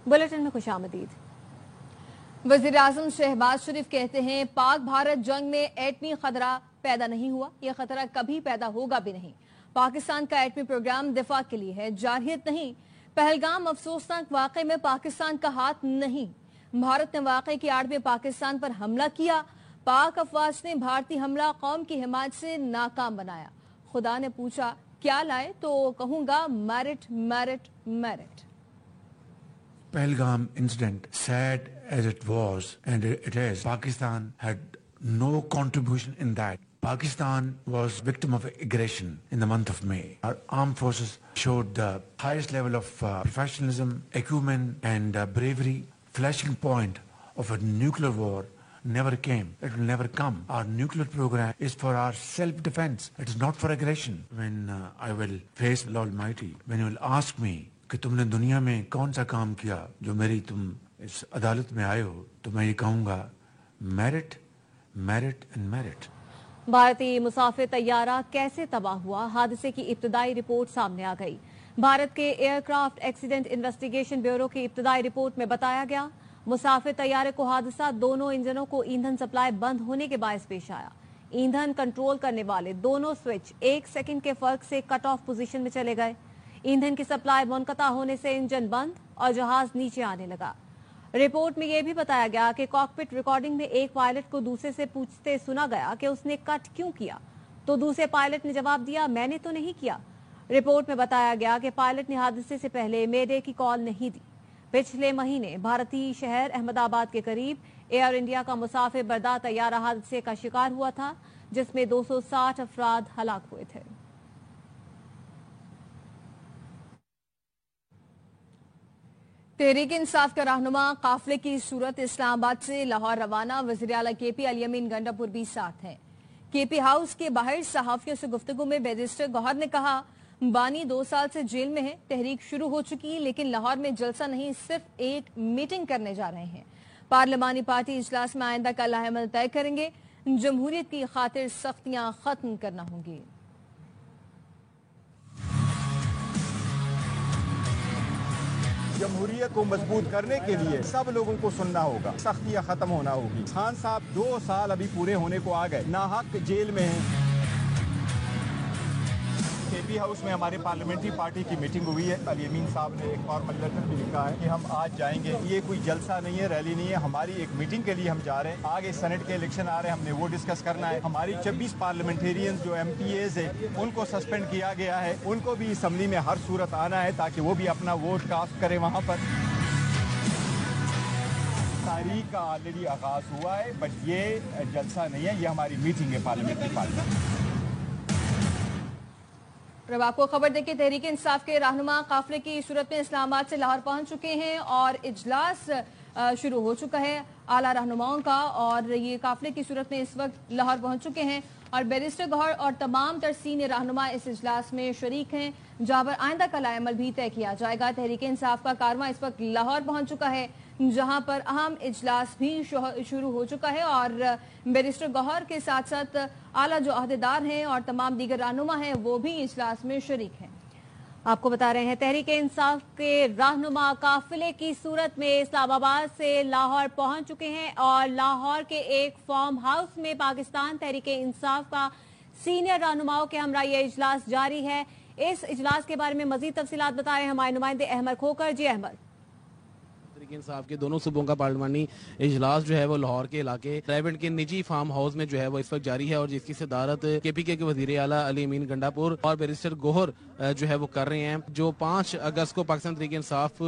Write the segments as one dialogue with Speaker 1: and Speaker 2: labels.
Speaker 1: Bulletin में खुशामदीद। वज़ीर आज़म शहबाज शरीफ कहते हैं पाक भारत जंग में एटमी खतरा पैदा नहीं हुआ, यह खतरा कभी पैदा होगा भी नहीं। पाकिस्तान का एटमी प्रोग्राम दिफा के लिए है, जारहियत नहीं। पहलगाम अफसोसनाक वाक़े में पाकिस्तान का हाथ नहीं। भारत ने वाक़े की आड़ में पाकिस्तान पर हमला किया। पाक अफवाज ने भारतीय हमला कौम की हिमायत से नाकाम बनाया। खुदा ने पूछा क्या लाए तो कहूंगा merit merit merit.
Speaker 2: Pahalgam incident, sad as it was, and it is, Pakistan had no contribution in that. Pakistan was victim of aggression in the month of May. Our armed forces showed the highest level of professionalism, acumen and bravery. Flashing point of a nuclear war never came. It will never come. Our nuclear program is for our self-defense. It is not for aggression. When I will face the Almighty, when you will ask me کہ تم نے دنیا میں کون سا کام کیا جو میری تم اس عدالت میں آئے ہو تو میں یہ کہوں گا میرٹ میرٹ اینڈ میرٹ۔
Speaker 1: بھارتی مسافر طیارہ کیسے تباہ ہوا، حادثے کی ابتدائی رپورٹ سامنے آ گئی۔ بھارت کے aircraft accident investigation bureau کی ابتدائی رپورٹ میں بتایا گیا مسافر طیارے کو حادثہ دونوں انجنوں کو ایندھن سپلائی بند ہونے کے باعث پیش آیا۔ ایندھن کنٹرول کرنے والے دونوں سوئچ 1 سیکنڈ کے فرق سے کٹ آف پوزیشن میں چلے گئے۔ ایندھن کی سپلائی منقطع ہونے سے انجن بند اور جہاز نیچے آنے لگا۔ رپورٹ میں یہ بھی بتایا گیا کہ کاکپٹ ریکارڈنگ میں ایک پائلٹ کو دوسرے سے پوچھتے سنا گیا کہ اس نے کٹ کیوں کیا، تو دوسرے پائلٹ نے جواب دیا میں نے تو نہیں کیا۔ رپورٹ میں بتایا گیا کہ پائلٹ نے حادثے سے پہلے مے ڈے کی کال نہیں دی۔ پچھلے مہینے بھارتی شہر احمد آباد کے قریب ایئر انڈیا کا مسافر بردار طیارہ حادثے کا شکار ہوا تھا جس میں 260 افراد ہلاک ہوئے تھے۔ تحریک انصاف کا رہنما قافلے کی صورت اسلام آباد سے لاہور روانہ، وزیر اعلیٰ کے پی علی امین گنڈا پور بھی ساتھ ہیں۔ کے پی ہاؤس کے باہر صحافیوں سے گفتگو میں بیرسٹر گوہر نے کہا بانی 2 سال سے جیل میں ہے، تحریک شروع ہو چکی لیکن لاہور میں جلسہ نہیں، صرف ایک میٹنگ کرنے جا رہے ہیں۔ پارلیمانی پارٹی اجلاس میں آئندہ کا لائحہ عمل طے کریں گے، جمہوریت کی خاطر سختیاں ختم کرنا ہوں گی۔
Speaker 3: جمہوریت کو مضبوط کرنے کے لیے سب لوگوں کو سننا ہوگا، سختیاں ختم ہونا ہوگی۔ خان صاحب 2 سال ابھی پورے ہونے کو آ گئے، ناحق جیل میں ہیں۔ کے پی ہاؤس میں ہمارے پارلیمنٹری پارٹی کی میٹنگ ہوئی ہے، علی امین صاحب نے ایک فارمل لیٹر بھی لکھا ہے کہ ہم آج جائیں گے، یہ کوئی جلسہ نہیں ہے، ریلی نہیں ہے، ہماری ایک میٹنگ کے لیے ہم جا رہے ہیں۔ آگے سینٹ کے الیکشن آ رہے ہیں، ہم نے وہ ڈسکس کرنا ہے۔ ہماری 26 پارلیمنٹیرینز جو ایم پی ایز ہیں ان کو سسپینڈ کیا گیا ہے، ان کو بھی اسمبلی میں ہر صورت آنا ہے تاکہ وہ بھی اپنا ووٹ کاسٹ کریں وہاں پر۔ تاریخ کا آلریڈی آغاز ہوا ہے بٹ یہ جلسہ نہیں ہے، یہ ہماری میٹنگ ہے پارلیمنٹری پارٹی۔
Speaker 1: اب آپ کو خبر دیں کہ تحریک انصاف کے رہنما قافلے کی صورت میں اسلام آباد سے لاہور پہنچ چکے ہیں اور اجلاس شروع ہو چکا ہے اعلیٰ رہنماؤں کا، اور یہ قافلے کی صورت میں اس وقت لاہور پہنچ چکے ہیں اور بیرسٹر گوہر اور تمام تر سینئر رہنما اس اجلاس میں شریک ہیں جہاں پر آئندہ کا لائحہ عمل بھی طے کیا جائے گا۔ تحریک انصاف کا کارواں اس وقت لاہور پہنچ چکا ہے جہاں پر اہم اجلاس بھی شروع ہو چکا ہے اور بیرسٹر گوہر کے ساتھ ساتھ اعلیٰ جو عہدیدار ہیں اور تمام دیگر رہنما ہیں وہ بھی اجلاس میں شریک ہیں۔ آپ کو بتا رہے ہیں تحریک انصاف کے رہنما قافلے کی صورت میں اسلام آباد سے لاہور پہنچ چکے ہیں اور لاہور کے ایک فارم ہاؤس میں پاکستان تحریک انصاف کا سینئر رہنماؤں کے ہمراہ یہ اجلاس جاری ہے۔ اس اجلاس کے بارے میں مزید تفصیلات بتا رہے ہیں ہمارے نمائندے احمد کھوکر۔ جی احمد۔
Speaker 4: تحریک انصاف کے دونوں صوبوں کا پارلیمانی اجلاس جو ہے وہ لاہور کے علاقے ریونٹ کے نجی فارم ہاؤس میں جو ہے وہ اس وقت جاری ہے اور جس کی صدارت کے پی کے وزیر اعلیٰ علی امین گنڈا پور اور بیرسٹر گوہر جو ہے وہ کر رہے ہیں۔ جو 5 اگست کو پاکستان تحریک انصاف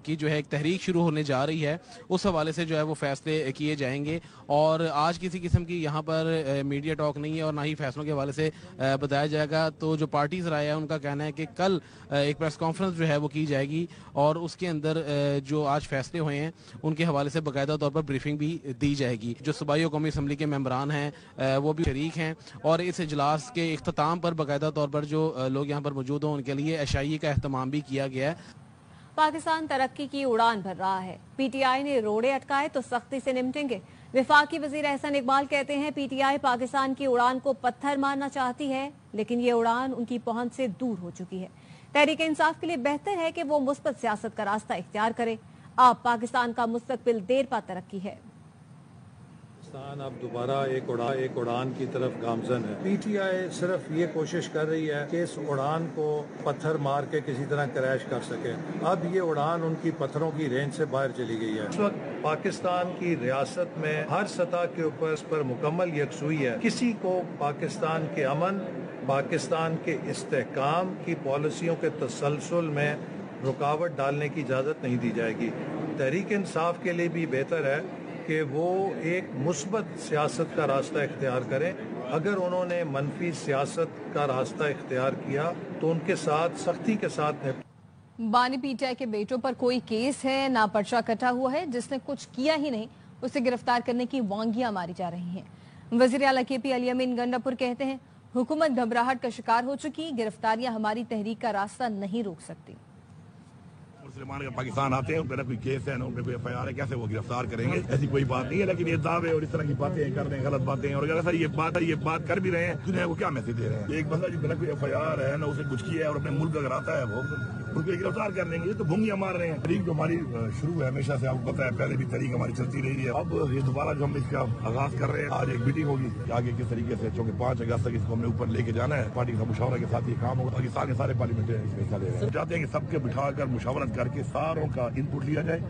Speaker 4: کی جو ہے ایک تحریک شروع ہونے جا رہی ہے اس حوالے سے جو ہے وہ فیصلے کیے جائیں گے اور آج کسی قسم کی یہاں پر میڈیا ٹاک نہیں ہے اور نہ ہی فیصلوں کے حوالے سے بتایا جائے گا۔ تو جو پارٹیز رائے ہے ان کا کہنا ہے کہ کل ایک پریس کانفرنس جو ہے وہ کی جائے گی اور اس کے اندر جو آج فیصلے ہوئے ہیں ان کے حوالے سے باقاعدہ طور پر بریفنگ بھی دی جائے گی۔ جو صوبائی قومی اسمبلی کے ممبران ہیں وہ بھی شریک ہیں اور اس اجلاس کے اختتام پر باقاعدہ طور پر جو لوگ یہاں پر موجود ہوں ان کے لیے عشائی کا اہتمام بھی کیا گیا ہے۔
Speaker 1: پاکستان ترقی کی اڑان بھر رہا ہے، پی ٹی آئی نے روڑے اٹکائے تو سختی سے نمٹیں گے۔ وفاقی وزیر احسن اقبال کہتے ہیں پی ٹی آئی پاکستان کی اڑان کو پتھر مارنا چاہتی ہے لیکن یہ اڑان ان کی پہنچ سے دور ہو چکی ہے۔ तहरीक इंसाफ के लिए बेहतर है कि वो मुस्बत सियासत का रास्ता इख्तियार करे। अब पाकिस्तान का मुस्तकबिल देर पा तरक्की है।
Speaker 5: पाकिस्तान अब दोबारा एक उड़ान की तरफ गामजन है। पीटीआई सिर्फ ये कोशिश कर रही है कि इस उड़ान को पत्थर मार के किसी तरह क्रैश कर सके। अब ये उड़ान उनकी पत्थरों की रेंज से बाहर चली गई है। इस वक्त पाकिस्तान की रियासत में हर सतह के ऊपर इस पर मुकम्मल यकसुई है। किसी को पाकिस्तान के अमन, पाकिस्तान के इस्तेहकाम की पॉलिसियों के तसलसल में रुकावट डालने की इजाज़त नहीं दी जाएगी। तहरीक इंसाफ के लिए भी बेहतर है कि वो एक मुस्बत सियासत का रास्ता इख्तियार करें। अगर उन्होंने मनफी सियासत का रास्ता इख्तियार किया तो उनके साथ सख्ती के साथ
Speaker 1: बानी पीटीआई के बेटों पर कोई केस है ना पर्चा कटा हुआ है। जिसने कुछ किया ही नहीं उसे गिरफ्तार करने की वांगियां मारी जा रही हैं। वज़ीर आला केपी अली अमीन गंडापुर कहते हैं हुकूमत घबराहट का शिकार हो चुकी, गिरफ्तारियां हमारी तहरीक का रास्ता नहीं रोक सकती।
Speaker 6: मुसलमान अगर पाकिस्तान आते हैं उन पर कोई केस है ना उन पर कोई एफआईआर है, कैसे वो गिरफ्तार करेंगे? ऐसी कोई बात नहीं है। लेकिन ये दावे और इस तरह की बातें कर रहे हैं, गलत बातें। और अगर ऐसा ये बात कर भी रहे हैं, दुनिया को क्या मैसेज दे रहे हैं? एक बंदा जिस तरह कोई एफआईआर है ना उसे कुछ किया है और अपने मुल्क अगर आता है वो उनको गिरफ्तार कर लेंगे। तो भूंगियां मार रहे हैं। तहरीक जो हमारी शुरू है हमेशा से, आपको पता है पहले भी तहरीक हमारी चलती रही है। अब ये दोबारा जो हम इसका आगाज कर रहे हैं, आज एक मीटिंग होगी कि आगे किस तरीके से, चूंकि 5 अगस्त तक इसको हमने ऊपर लेके जाना है। पार्टी का मुशावरा के साथ ये काम होगा। पाकिस्तान के सारे पार्लियामेंटेरियन इसमें हिस्सा ले रहे हैं। चाहते हैं कि सबके बिठाकर मुशावरत करके सारों का इनपुट लिया जाए,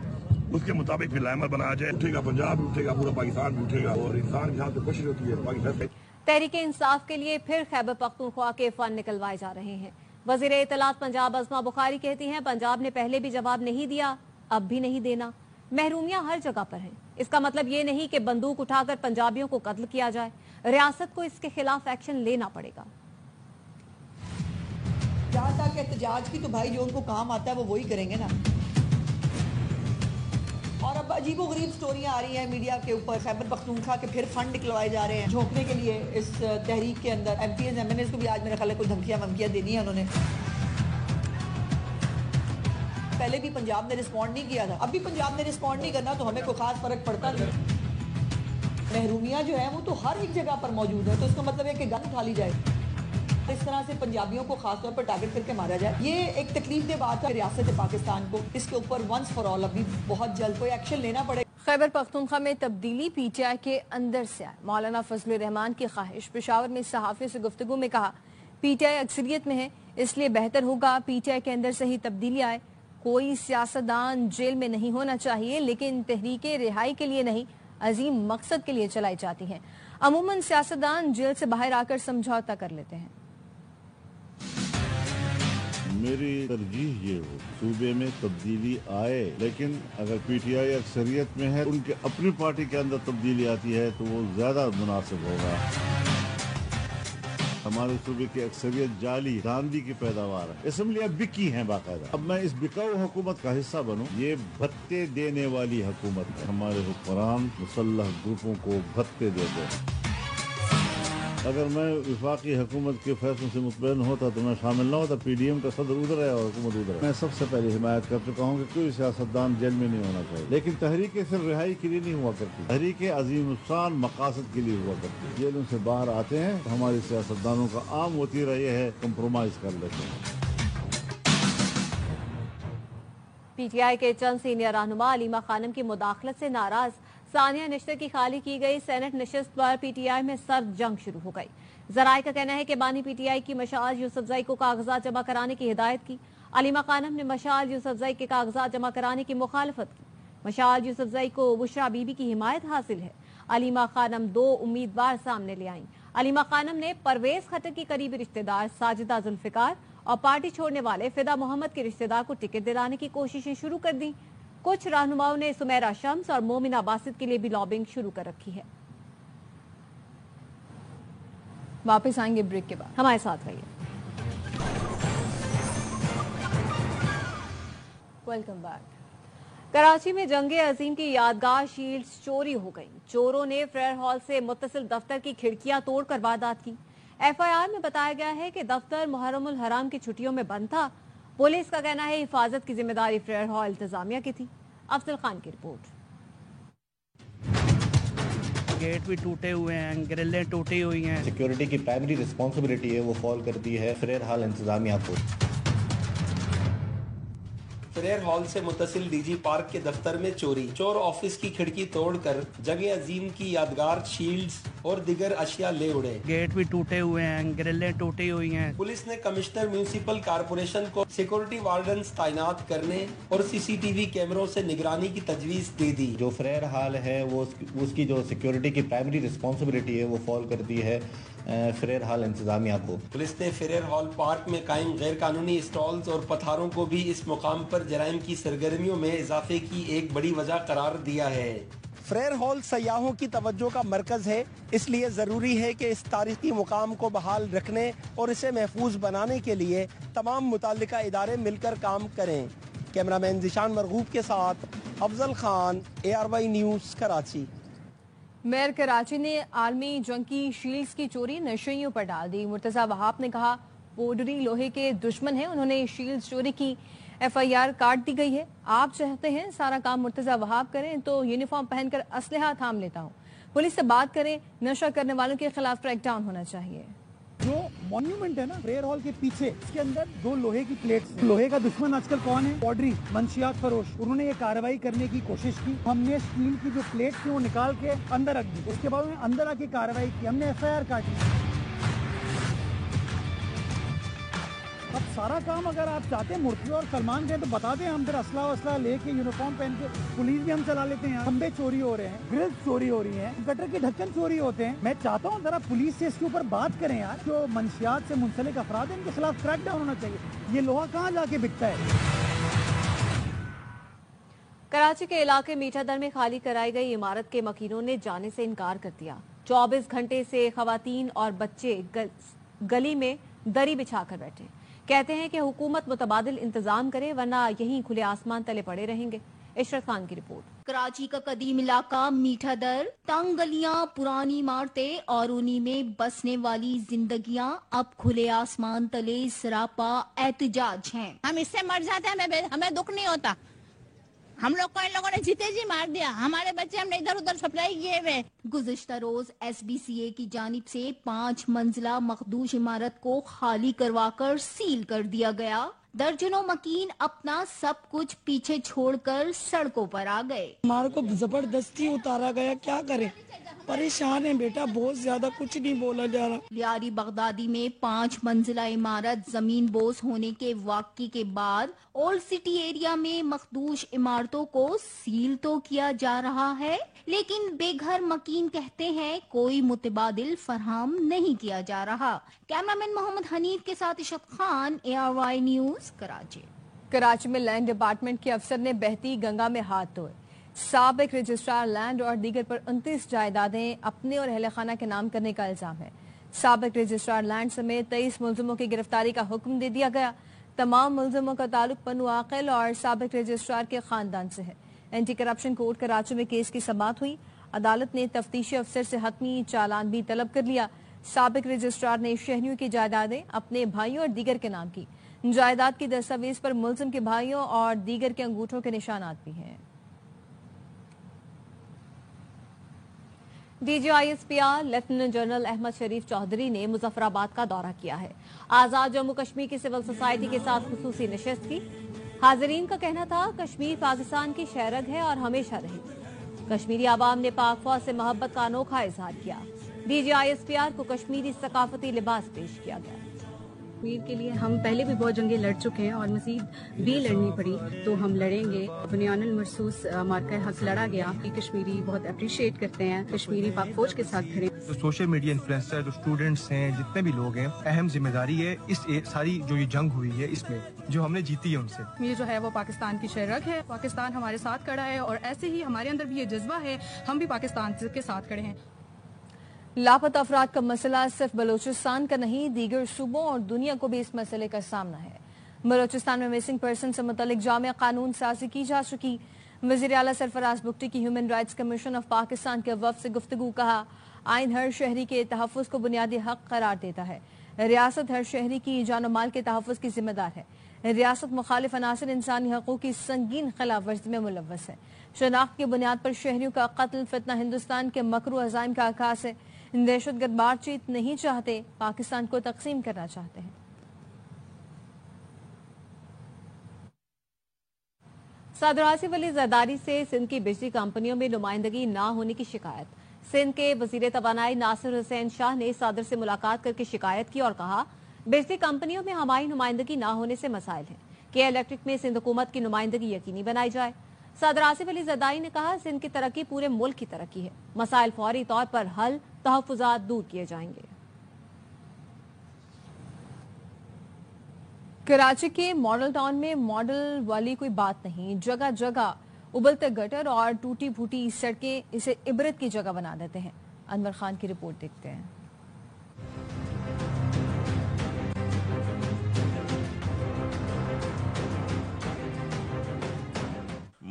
Speaker 6: उसके मुताबिक फिर लाइमर बनाया जाए। उठेगा पंजाब भी उठेगा, पूरा पाकिस्तान भी उठेगा। और इंसान के साथ तो कोशिश होती है पाकिस्तान।
Speaker 1: तहरीक इंसाफ के लिए फिर खैबर पख्तूनख्वा के फंड निकलवाए जा रहे हैं। वज़ीर इत्तलात पंजाब अज़मा बुखारी कहती हैं पंजाब ने पहले भी जवाब नहीं दिया, अब भी नहीं देना। महरूमियां हर जगह पर हैं। इसका मतलब ये नहीं कि बंदूक उठाकर पंजाबियों को कत्ल किया जाए। रियासत को इसके खिलाफ एक्शन लेना पड़ेगा।
Speaker 7: जहाँ तक एहतजाज की तो भाई जो उनको काम आता है वो वही करेंगे ना। और अब अजीबोगरीब स्टोरियां आ रही हैं मीडिया के ऊपर, खैबर पख्तूनख्वा के फिर फंड निकलवाए जा रहे हैं झोंकने के लिए इस तहरीक के अंदर। एमपीएस एमएनएस को भी आज मेरा ख्याल है कोई धमकियां देनी है उन्होंने। पहले भी पंजाब ने रिस्पॉन्ड नहीं किया था, अब भी पंजाब ने रिस्पॉन्ड नहीं करना तो हमें कोई खास फर्क पड़ता नहीं। महरूमियां जो है वो तो हर एक जगह पर मौजूद है, तो इसका मतलब है कि गन उठा ली जाए, इस तरह से पंजाबियों को खासतौर पर टारगेट करके मारा जाए। ये एक तकलीफ बात है रियासत पाकिस्तान को। इसके ऊपर वंस फॉर ऑल अभी बहुत जल्द कोई एक्शन लेना पड़ेगा।
Speaker 1: खैबर पख्तूनख्वा में तब्दीली पीटीआई के अंदर से आए। मौलाना फजलुर रहमान की ख्वाहिश। पेशावर में सहाफ़ियों से गुफ्तगू में कहा पीटीआई अक्सरियत में है, इसलिए बेहतर होगा पीटीआई के अंदर से ही तब्दीली आए। कोई सियासतदान जेल में नहीं होना चाहिए, लेकिन तहरीकें रिहाई के लिए नहीं, अजीम मकसद के लिए चलाई जाती हैं। अमूमन सियासतदान जेल से बाहर आकर समझौता कर लेते हैं।
Speaker 8: मेरी तरजीह ये हो सूबे में तब्दीली आए, लेकिन अगर पीटीआई अक्सरियत में है, उनके अपनी पार्टी के अंदर तब्दीली आती है तो वो ज्यादा मुनासिब होगा। हमारे सूबे की अक्सरियत जाली धांधली की पैदावार है। असम्बलियाँ बिकी हैं बाकायदा। अब मैं इस बिकाऊ हुकूमत का हिस्सा बनूं, ये भत्ते देने वाली हुकूमत है। हमारे हुक्मरान मुसल्लह ग्रुपों को भत्ते देते हैं। अगर मैं वफाकी हुकूमत के फैसलों से मुतमईन होता तो मैं शामिल न होता। पीडीएम का सदर उधर है और हुकूमत उधर है। मैं सबसे पहले हिमायत कर चुका हूँ कि कोई सियासतदान जेल में नहीं होना चाहिए, लेकिन तहरीकें सिर्फ रिहाई के लिए नहीं हुआ करती, तहरीकें अजीम शान मकासद के लिए हुआ करती। जेलों से बाहर आते हैं तो हमारे सियासतदानों का आम वतीरा यह है कंप्रोमाइज कर लेते हैं।
Speaker 1: पीटीआई के चंद सीनियर रहनुमा अलीमा खानम की मुदाखलत से नाराज। सानिया निश्तर की खाली की गई सेनेट नशिस्त पर पीटीआई में सर्द जंग शुरू हो गई। जराये का कहना है कि बानी पीटीआई की मशाल यूसुफजई को कागजात जमा कराने की हिदायत की। अलीमा खानम ने मशाल यूसुफजई के कागजात जमा कराने की मुखालफत की। मशाल यूसुफजई को बुशरा बीबी की हिमायत हासिल है। अलीमा खानम 2 उम्मीदवार सामने ले आईं। अलीमा खानम ने परवेज खट्टर की करीबी रिश्तेदार साजिदा जुल्फिकार और पार्टी छोड़ने वाले फिदा मोहम्मद के रिश्तेदार को टिकट दिलाने की कोशिशें शुरू कर दी। कुछ रहनुमाओं ने सुमेरा शम्स और मोमिना बासित के लिए भी लॉबिंग शुरू कर रखी है। वापस आएंगे ब्रेक के बाद, हमारे साथ रहिए। Welcome back. कराची में जंगे अजीम की यादगार शील्ड्स चोरी हो गई। चोरों ने फेयर हॉल से मुत्तसिल दफ्तर की खिड़कियां तोड़कर वारदात की। एफआईआर में बताया गया है कि दफ्तर मुहर्रमुल हराम की छुट्टियों में बंद था। पुलिस का कहना है हिफाजत की जिम्मेदारी फेयर हॉल इंतजामिया की थी। अफजल खान की रिपोर्ट।
Speaker 9: गेट भी टूटे हुए हैं, ग्रिलें टूटी हुई हैं।
Speaker 10: सिक्योरिटी की प्राइमरी रिस्पॉन्सिबिलिटी है वो फॉल करती है फेयर हॉल इंतजामिया को। فریر ہال سے متصل ڈی جی پارک کے دفتر میں چوری، چور آفس کی کھڑکی توڑ کر جنگ عظیم کی یادگار شیلڈز اور دیگر اشیاء لے اڑے۔
Speaker 9: گیٹ بھی ٹوٹے ہوئے ہیں، گرلیں ٹوٹی ہوئی ہیں۔
Speaker 10: پولیس نے کمشنر میونسپل کارپوریشن کو سیکورٹی وارڈنز تعینات کرنے اور سی سی ٹی وی کیمروں سے نگرانی کی تجویز دے دی۔
Speaker 11: جو فریر ہال ہے وہ اس کی جو سیکیورٹی کی پرائمری رسپانسبلٹی ہے وہ فال کرتی ہے فریر ہال انتظامیہ کو۔
Speaker 10: پولیس نے فریر ہال پارک میں قائم غیر قانونی اسٹالز اور پتھاروں کو بھی اس مقام پر جرائم کی سرگرمیوں میں اضافے کی ایک بڑی وجہ قرار دیا ہے۔
Speaker 12: فریر ہال سیاحوں کی توجہ کا مرکز ہے، اس لیے ضروری ہے کہ اس تاریخی مقام کو بحال رکھنے اور اسے محفوظ بنانے کے لیے تمام متعلقہ ادارے مل کر کام کریں۔ کیمرامین ذیشان مرغوب کے ساتھ Afzal Khan, ARY news, Karachi.
Speaker 1: Mayor Karachi نے عالمی جنگ کی شیلڈز کی چوری نشیوں پر ڈال دی۔ مرتضی وہاب نے کہا پوڈری لوہے کے دشمن ہیں، انہوں نے شیلڈز چوری کی، FIR کاٹ دی گئی ہے۔ آپ چاہتے ہیں سارا کام مرتضی وہاب کریں تو یونیفارم پہن کر اسلحہ تھام لیتا ہوں۔ پولیس سے بات کریں، نشہ کرنے والوں کے خلاف کریک ڈاؤن ہونا چاہیے۔
Speaker 13: جو مونیومنٹ ہے نا فریر ہال کے پیچھے، اس کے اندر 2 لوہے کی پلیٹس، لوہے کا دشمن آج کل کون ہے؟ پوڈری، منشیات فروش، انہوں نے یہ کارروائی کرنے کی کوشش کی۔ ہم نے اسٹیل کی جو پلیٹ تھی وہ نکال کے اندر رکھ دی، اس کے بعد اندر آ کے کارروائی کی، ہم نے FIR کاٹی۔ اب سارا کام اگر آپ چاہتے ہیں مرتضی اور سلمان کے تو بتا دیں، ہم پھر اسلحہ لے کے یونیفارم پہن کے پولیس بھی ہم چلا لیتے ہیں۔ کھمبے چوری ہو رہے ہیں، گرلز چوری ہو رہی ہیں، گٹر کے ڈھکن چوری ہوتے ہیں۔ میں چاہتا ہوں ذرا پولیس سے اس کے اوپر بات کریں یار، جو منشیات سے منسلک افراد ہیں ان کے خلاف کریک ڈاؤن ہونا چاہیے۔ یہ لوہا کہاں جا کے بکتا ہے؟
Speaker 14: کراچی کے علاقے میٹھا در میں خالی کرائی گئی عمارت کے مکینوں نے جانے سے انکار کر دیا۔ 24 گھنٹے سے خواتین اور بچے گلی میں دری بچھا کر بیٹھے، کہتے ہیں کہ حکومت متبادل انتظام کرے ورنہ یہیں کھلے آسمان تلے پڑے رہیں گے۔ عشرت خان کی رپورٹ۔
Speaker 15: کراچی کا قدیم علاقہ میٹھا در، تنگ گلیاں، پرانی عمارتیں اور انہی میں بسنے والی زندگیاں اب کھلے آسمان تلے سراپا احتجاج ہیں۔
Speaker 16: ہم اس سے مر جاتے ہیں، ہمیں دکھ نہیں ہوتا۔ ہم لوگ کو ان لوگوں نے جیتے جی مار دیا، ہمارے بچے ہم نے ادھر ادھر سپلائی کیے ہوئے۔
Speaker 15: گزشتہ روز SBCA کی جانب سے 5 منزلہ مخدوش عمارت کو خالی کروا کر سیل کر دیا گیا۔ درجنوں مکین اپنا سب کچھ پیچھے چھوڑ کر سڑکوں پر آ گئے۔
Speaker 17: ہمارے کو زبردستی اتارا گیا، کیا کریں، پریشان ہیں بیٹا، بہت زیادہ، کچھ نہیں بولا جا رہا۔
Speaker 15: لیاری بغدادی میں 5 منزلہ عمارت زمین بوس ہونے کے واقعے کے بعد اولڈ سٹی ایریا میں مخدوش عمارتوں کو سیل تو کیا جا رہا ہے، لیکن بے گھر مکین کہتے ہیں کوئی متبادل فراہم نہیں کیا جا رہا۔ کیمرامین محمد حنیف کے ساتھ عشرت خان، ARY نیوز، کراچی۔
Speaker 1: کراچی میں لینڈ ڈپارٹمنٹ کے افسر نے بہتی گنگا میں ہاتھ دھوئے۔ سابق رجسٹرار لینڈ اور دیگر پر 29 جائیدادیں اپنے اور اہل خانہ کے نام کرنے کا الزام ہے۔ سابق رجسٹرار لینڈ سمیت 23 ملزموں کی گرفتاری کا حکم دے دیا گیا۔ تمام ملزموں کا تعلق پنو عاقل اور سابق رجسٹرار کے خاندان سے ہے۔ اینٹی کرپشن کورٹ کراچی میں کیس کی سماعت ہوئی۔ عدالت نے تفتیشی افسر سے حتمی چالان بھی طلب کر لیا۔ سابق رجسٹرار نے شہریوں کی جائیدادیں اپنے بھائیوں اور دیگر کے نام کی۔ جائیداد کی دستاویز پر ملزم کے بھائیوں اور دیگر کے انگوٹھوں کے نشانات بھی ہیں۔ DGISPR لیفٹیننٹ جنرل احمد شریف چودھری نے مظفر آباد کا دورہ کیا ہے۔ آزاد جموں کشمیر کی سول سوسائٹی کے ساتھ خصوصی نشست کی۔ حاضرین کا کہنا تھا کشمیر پاکستان کی شہرگ ہے اور ہمیشہ رہے گی۔ کشمیری عوام نے پاک فوج سے محبت کا انوکھا اظہار کیا۔ DGISPR کو کشمیری ثقافتی لباس پیش کیا گیا۔
Speaker 18: کشمیر کے لیے ہم پہلے بھی بہت جنگیں لڑ چکے ہیں اور مزید بھی لڑنی پڑی تو ہم لڑیں گے۔ بنیان المرصوص مارکہ حق لڑا گیا۔ کشمیری بہت اپریشیٹ کرتے ہیں، کشمیری پاک فوج کے ساتھ کھڑے۔
Speaker 19: جو سوشل میڈیا انفلوئنسر، جو اسٹوڈنٹس ہیں، جتنے بھی لوگ ہیں، اہم ذمہ داری ہے اس ساری جو یہ جنگ ہوئی ہے اس میں جو ہم نے جیتی ہے ان سے۔
Speaker 18: یہ جو ہے وہ پاکستان کی شہرگ ہے، پاکستان ہمارے ساتھ کھڑا ہے اور ایسے ہی ہمارے اندر بھی یہ جذبہ ہے، ہم بھی پاکستان کے ساتھ کھڑے ہیں۔
Speaker 1: لاپتہ افراد کا مسئلہ صرف بلوچستان کا نہیں، دیگر صوبوں اور دنیا کو بھی اس مسئلے کا سامنا ہے۔ بلوچستان میں مسنگ پرسن سے متعلق جامع قانون سازی کی جا چکی۔ وزیر اعلیٰ سرفراز بگٹی کی human rights commission of Pakistan کے وفد سے گفتگو، کہا آئین ہر شہری کے تحفظ کو بنیادی حق قرار دیتا ہے۔ ریاست ہر شہری کی جان و مال کے تحفظ کی ذمہ دار ہے۔ ریاست مخالف عناصر انسانی حقوق کی سنگین خلاف ورزی میں ملوث ہے۔ شناخت کی بنیاد پر شہریوں کا قتل فتنہ ہندوستان کے مکروہ عزائم کا عکاس ہے۔ دہشت گرد بات چیت نہیں چاہتے، پاکستان کو تقسیم کرنا چاہتے ہیں۔
Speaker 14: सदर आसिफ अली जरदारी से सिंध की बिजली कंपनियों में नुमाइंदगी न होने की शिकायत। सिंध के वजीर तवानाई नासिर हुसैन शाह ने सदर से मुलाकात करके शिकायत की और कहा बिजली कंपनियों में हमारी नुमाइंदगी न होने से मसाइल हैं कि इलेक्ट्रिक में सिंध हुकूमत की नुमाइंदगी यकीनी बनाई जाए। सदर आसिफ अली जरदारी ने कहा सिंध की तरक्की पूरे मुल्क की तरक्की है, मसाइल फौरी तौर पर हल, तहफ्फुजात दूर किए जाएंगे। कराची के मॉडल टाउन में मॉडल वाली कोई बात नहीं, जगह जगह उबलते गटर और टूटी फूटी सड़कें इसे इबरत की जगह बना देते हैं। अनवर खान की रिपोर्ट देखते हैं।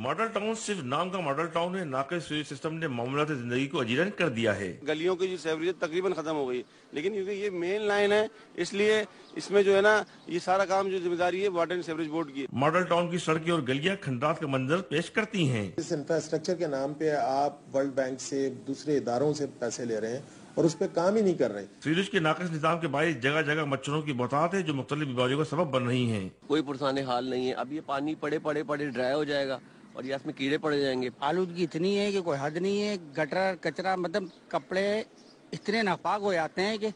Speaker 20: मॉडल टाउन सिर्फ नाम का मॉडल टाउन है, नाक़िस सीवेज सिस्टम ने मामलात जिंदगी को अजीरन कर दिया है।
Speaker 21: गलियों की जो सेवरेज तकरीबन खत्म हो गई, लेकिन क्योंकि ये मेन लाइन है इसलिए इसमें जो है ना ये सारा काम जो जिम्मेदारी है वाटर एंड सेवरेज बोर्ड की।
Speaker 20: मॉडल टाउन की सड़कें और गलियां खंडात का मंजर पेश करती हैं।
Speaker 22: इस इंफ्रास्ट्रक्चर के नाम पे आप वर्ल्ड बैंक से दूसरे इदारों से पैसे ले रहे हैं और उस पर काम ही नहीं कर रहे।
Speaker 20: सीवेज के नाक़िस निजाम के बायस जगह जगह मच्छरों की बहुतात है जो मुख्तलिफ बीमारियों का सबब बन रही है।
Speaker 23: कोई पुरसाने हाल नहीं है। अब ये पानी पड़े पड़े पड़े ड्राई हो जाएगा और ये इसमें कीड़े पड़ जाएंगे।
Speaker 9: आलूदगी इतनी है कि कोई हद नहीं है। गटर कचरा मतलब कपड़े इतने नापाक हो जाते हैं कि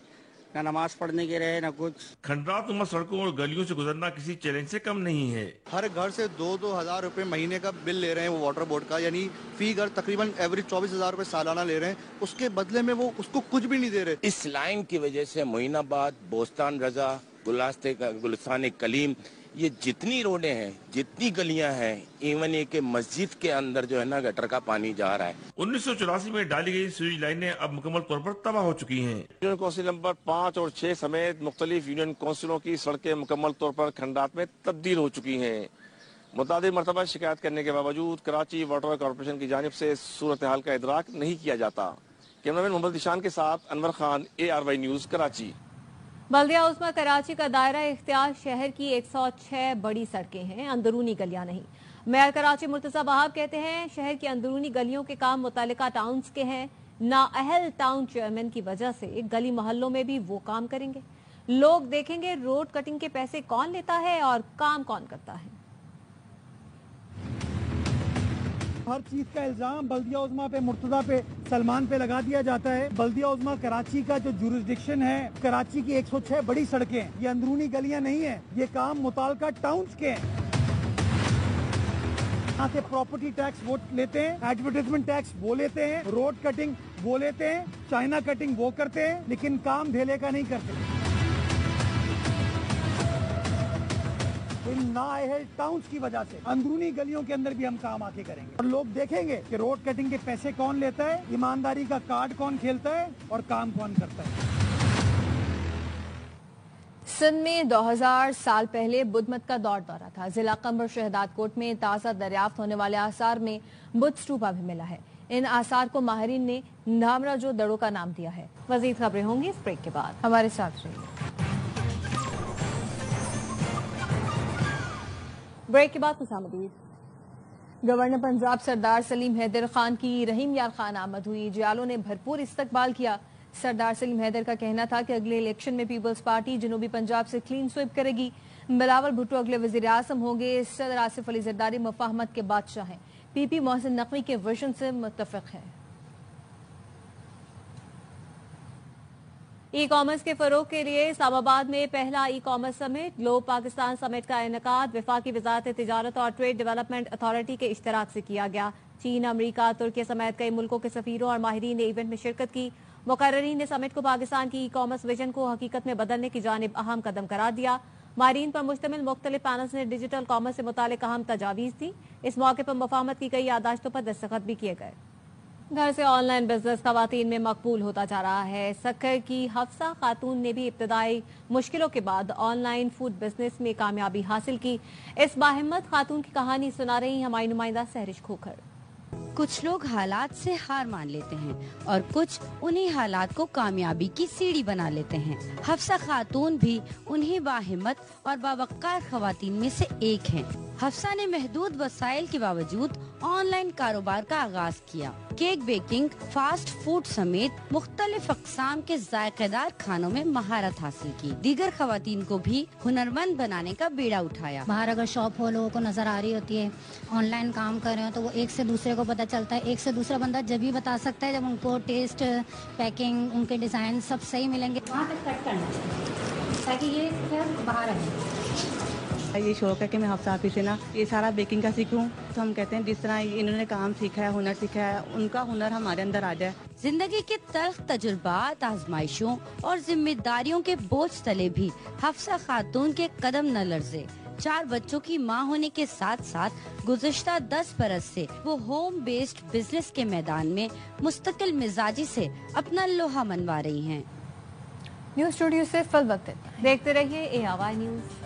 Speaker 9: न नमाज पढ़ने के रहे न कुछ।
Speaker 20: खंडात नुमा सड़कों और गलियों से गुजरना किसी चैलेंज से कम नहीं है।
Speaker 24: हर घर से 2-2 हज़ार रुपए महीने का बिल ले रहे हैं वो वाटर बोर्ड का, यानी फी घर तकरीबन एवरेज 24,000 रुपए सालाना ले रहे हैं। उसके बदले में वो उसको कुछ भी नहीं दे रहे।
Speaker 25: इस लाइन की वजह से मोइनाबाद, बोस्तान रजा, गुलिस्तान कलीम, ये जितनी रोडें हैं, जितनी गलियां हैं, इवन ये कि मस्जिद के अंदर जो है ना गटर का पानी जा रहा है।
Speaker 20: 1984 में डाली गई सीवेज लाइनें अब मुकम्मल तौर पर तबाह हो चुकी हैं।
Speaker 21: यूनियन काउंसिल नंबर 5 और 6 समेत मुख्तलिफ यूनियन काउंसिलों की सड़कें मुकम्मल तौर पर खंडात में तब्दील हो चुकी हैं। मुतादिद मरतबा शिकायत करने के बावजूद कराची वाटर कॉर्पोरेशन की जानिब से सूरत हाल का इदराक नहीं किया जाता। कैमरामैन मोहम्मद दिशान के साथ अनवर खान, ARY न्यूज़, कराची।
Speaker 14: बल्दिया उस्मा कराची का दायरा इख्तियार शहर की 106 बड़ी सड़कें हैं, अंदरूनी गलियां नहीं। मेयर कराची मुर्तजा वहाब कहते हैं शहर की अंदरूनी गलियों के काम मुतालिका टाउन्स के हैं। नाअहल टाउन चेयरमैन की वजह से गली मोहल्लों में भी वो काम करेंगे। लोग देखेंगे रोड कटिंग के पैसे कौन लेता है और काम कौन करता है।
Speaker 13: हर चीज का इल्जाम बल्दिया उज़्मा पे, मुर्तजा पे, सलमान पे लगा दिया जाता है। बल्दिया उज़्मा कराची का जो जुरिस्डिक्शन है, कराची की 106 बड़ी सड़कें, ये अंदरूनी गलियां नहीं है, ये काम मुताल्लिका टाउन्स के हैं। यहाँ से प्रॉपर्टी टैक्स वो लेते हैं, एडवर्टाइजमेंट टैक्स वो लेते हैं, रोड कटिंग वो लेते हैं, चाइना कटिंग वो करते हैं, लेकिन काम ढेले का नहीं करते। इन नाअहल टाउन्स की वजह से अंदरूनी गलियों के अंदर भी हम काम आके करेंगे और लोग देखेंगे कि रोड कटिंग के पैसे कौन लेता है, ईमानदारी का कार्ड कौन खेलता है और काम कौन करता है।
Speaker 1: सिंध में 2000 साल पहले बुद्धमत का दौर दौरा था। जिला कम्बर शहदाद कोट में ताज़ा दरियाफ्त होने वाले आसार में बुद्ध स्तूपा भी मिला है। इन आसार को माहिरीन ने नामरा जो दड़ों का नाम दिया है। मजीद खबरें होंगी इस ब्रेक के बाद, हमारे साथ रहिए। ब्रेक के बाद खुशामदीद। गवर्नर पंजाब सरदार सलीम हैदर खान की रहीम यार खान आमद हुई। जियालों ने भरपूर इस्तकबाल किया। सरदार सलीम हैदर का कहना था कि अगले इलेक्शन में पीपल्स पार्टी जनूबी पंजाब से क्लीन स्वीप करेगी। बिलावल भुट्टो अगले वजीर आज़म होंगे। सदर आसिफ अली जरदारी मुफाहमत के बादशाह हैं। PP मोहसिन नकवी के वर्जन से मुत्तफिक है। ई कॉमर्स के फरोग के लिए इस्लामाबाद में पहला e commerce summit, globe Pakistan summit का इनेकाद वफाकी वजारत तिजारत और ट्रेड डेवलपमेंट अथॉरिटी के इश्तराक से किया गया। चीन, अमरीका, तुर्की समेत कई मुल्कों के सफीरों और माहिरीन ने इवेंट में शिरकत की। मुकर्ररीन ने समिट को पाकिस्तान की ई कॉमर्स विजन को हकीकत में बदलने की जानिब अहम कदम करार दिया। माहिरीन पर मुश्तमिल मुख्तलिफ पैनल्स ने डिजिटल कॉमर्स से मुतालिक अहम तजावीज़ दी। इस मौके पर मुफाहमत की कई यादाश्तों पर दस्तखत भी किए गए। घर से ऑनलाइन बिजनेस खवातीन में मकबूल होता जा रहा है। सक्कर की हफ्सा खातून ने भी इब्तदाई मुश्किलों के बाद ऑनलाइन फूड बिजनेस में कामयाबी हासिल की। इस बाहिम्मत खातून की कहानी सुना रही हमारी नुमाइंदा सहरिश खोखर।
Speaker 2: कुछ लोग हालात से हार मान लेते हैं और कुछ उन्हीं हालात को कामयाबी की सीढ़ी बना लेते हैं। हफ्सा खातून भी उन्हीं बाहिम्मत और बावक्कार खवातीन में से एक हैं। हफ्सा ने महदूद वसाइल के बावजूद ऑनलाइन कारोबार का आगाज किया। केक बेकिंग, फास्ट फूड समेत मुख्तलिफ अक़साम के जायकेदार खानों में महारत हासिल की। दीगर खवातीन को भी हुनरमंद बनाने का बीड़ा उठाया।
Speaker 3: बाहर अगर शॉप हो लोगों को नजर आ रही होती है, ऑनलाइन काम कर रहे हो तो वो एक से दूसरे को पता चलता है। एक से दूसरा बंदा जब भी बता सकता है जब उनको टेस्ट, पैकिंग, उनके डिजाइन सब सही मिलेंगे। वहाँ तक कट करना है ताकि ये फिर बाहर आए।
Speaker 4: ये शौक है कि मैं हफ्सा आपी से ना ये सारा बेकिंग का सीखूं। तो हम कहते हैं जिस तरह इन्होंने काम सीखा है, हुनर सीखा है, उनका हुनर हमारे अंदर आ जाए।
Speaker 2: जिंदगी के तल्ख तजुर्बात, आजमाइशों और जिम्मेदारियों के बोझ तले भी हफ्सा खातून के कदम न लर्जे। 4 बच्चों की मां होने के साथ साथ गुज़िश्ता 10 बरस से वो होम बेस्ड बिजनेस के मैदान में मुस्तकिल मिजाजी से अपना लोहा मनवा रही हैं।
Speaker 1: न्यूज़ स्टूडियो से फिल वक्त देखते रहिए ARY न्यूज़।